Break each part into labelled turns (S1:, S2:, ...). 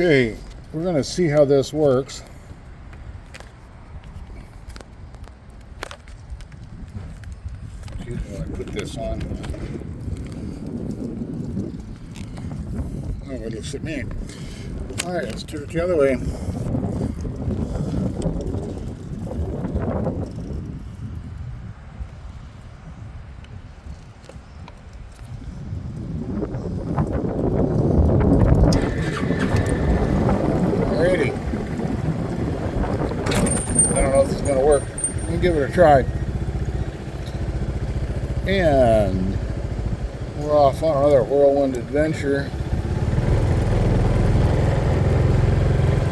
S1: Okay, we're going to see how this works. Excuse me while I put this on. Oh, it looks at me. Alright, let's turn it the other way. Alrighty. I don't know if this is going to work. We'll give it a try. And we're off on another whirlwind adventure.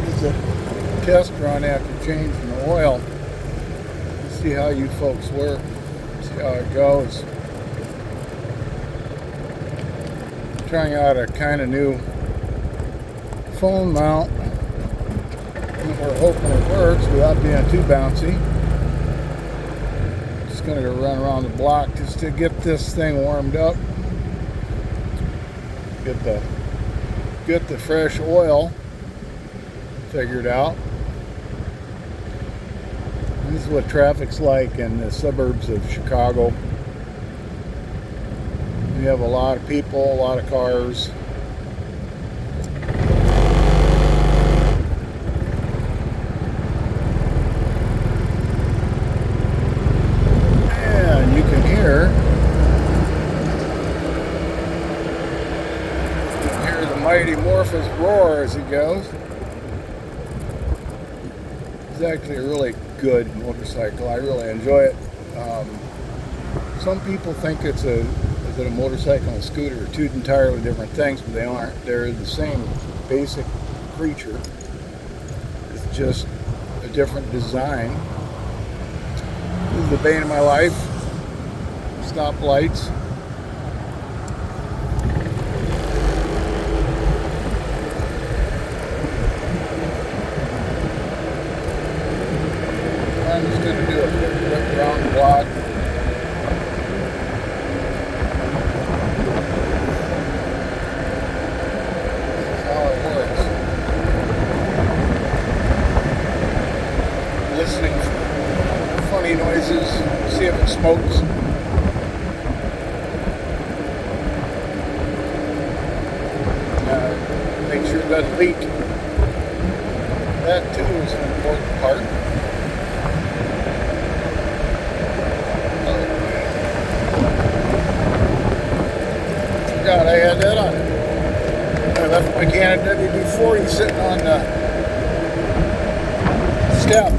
S1: This is a test run after changing the oil. Let's see how you folks work. See how it goes. Trying out a kind of new phone mount. We're hoping it works without being too bouncy. Just going to go run around the block just to get this thing warmed up. Get the fresh oil figured out. And this is what traffic's like in the suburbs of Chicago. You have a lot of people, a lot of cars. And you can hear the mighty Morphous roar as he goes. It's actually a really good motorcycle. I really enjoy it. Some people think it's a motorcycle and a scooter are two entirely different things, but they aren't. They're the same basic creature. It's just a different design. This is the bane of my life. Stop lights. I'm just going to do a quick rip around the block. This is how it works. Listening for funny noises, see if it smokes. Make sure it doesn't leak. That too is an important part. Forgot I had that on it. I left my can of WD-40 sitting on the step.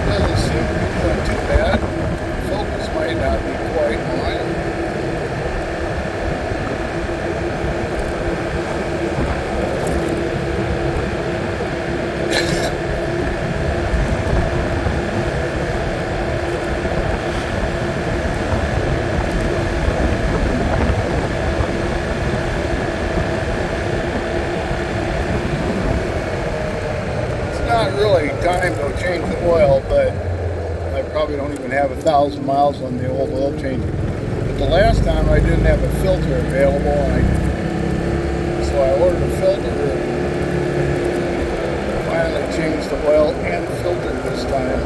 S1: Doesn't seem to be doing too bad. Focus might not be quite on. Not really time to change the oil, but I probably don't even have 1,000 miles on the old oil change. But the last time I didn't have a filter available, so I ordered a filter and finally changed the oil and filter this time.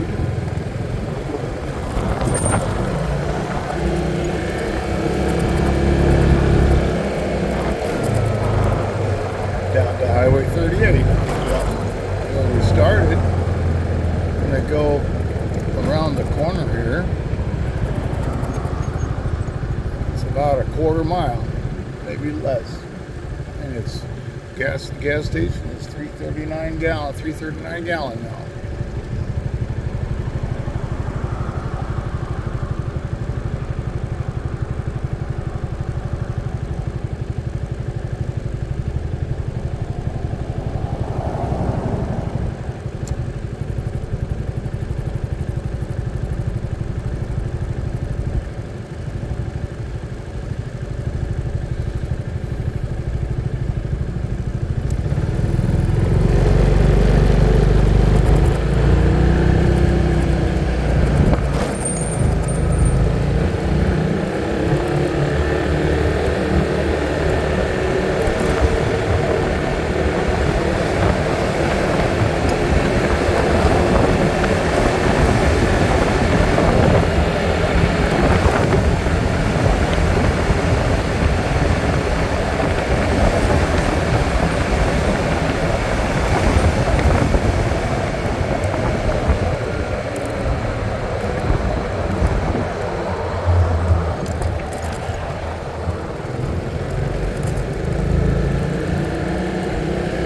S1: road. Down to Highway 38. Where we started. I'm going to go around the corner here. It's about a quarter mile, maybe less. And it's gas station is 339 gallon now.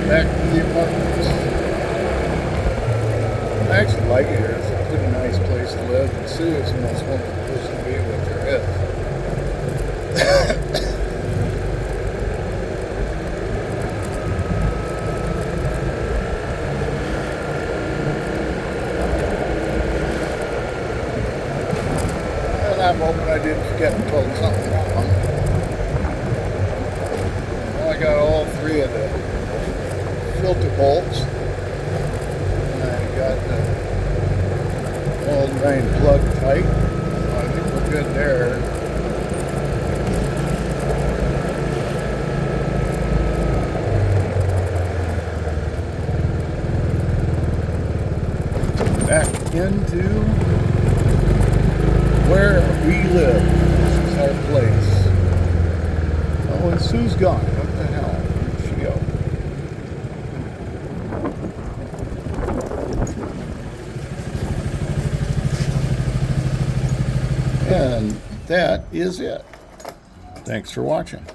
S1: Back to the apartments. I actually like it here. It's a pretty nice place to live. And Sue is the most wonderful person to be with there is. And I'm hoping I didn't forget to plug something wrong. Well, I got all three of the filter bolts, and I got the oil drain plug tight, so I think we're good there. Back into where we live. This is our place. Oh, and Sue's gone. What the hell? Where'd she go? And that is it. Thanks for watching.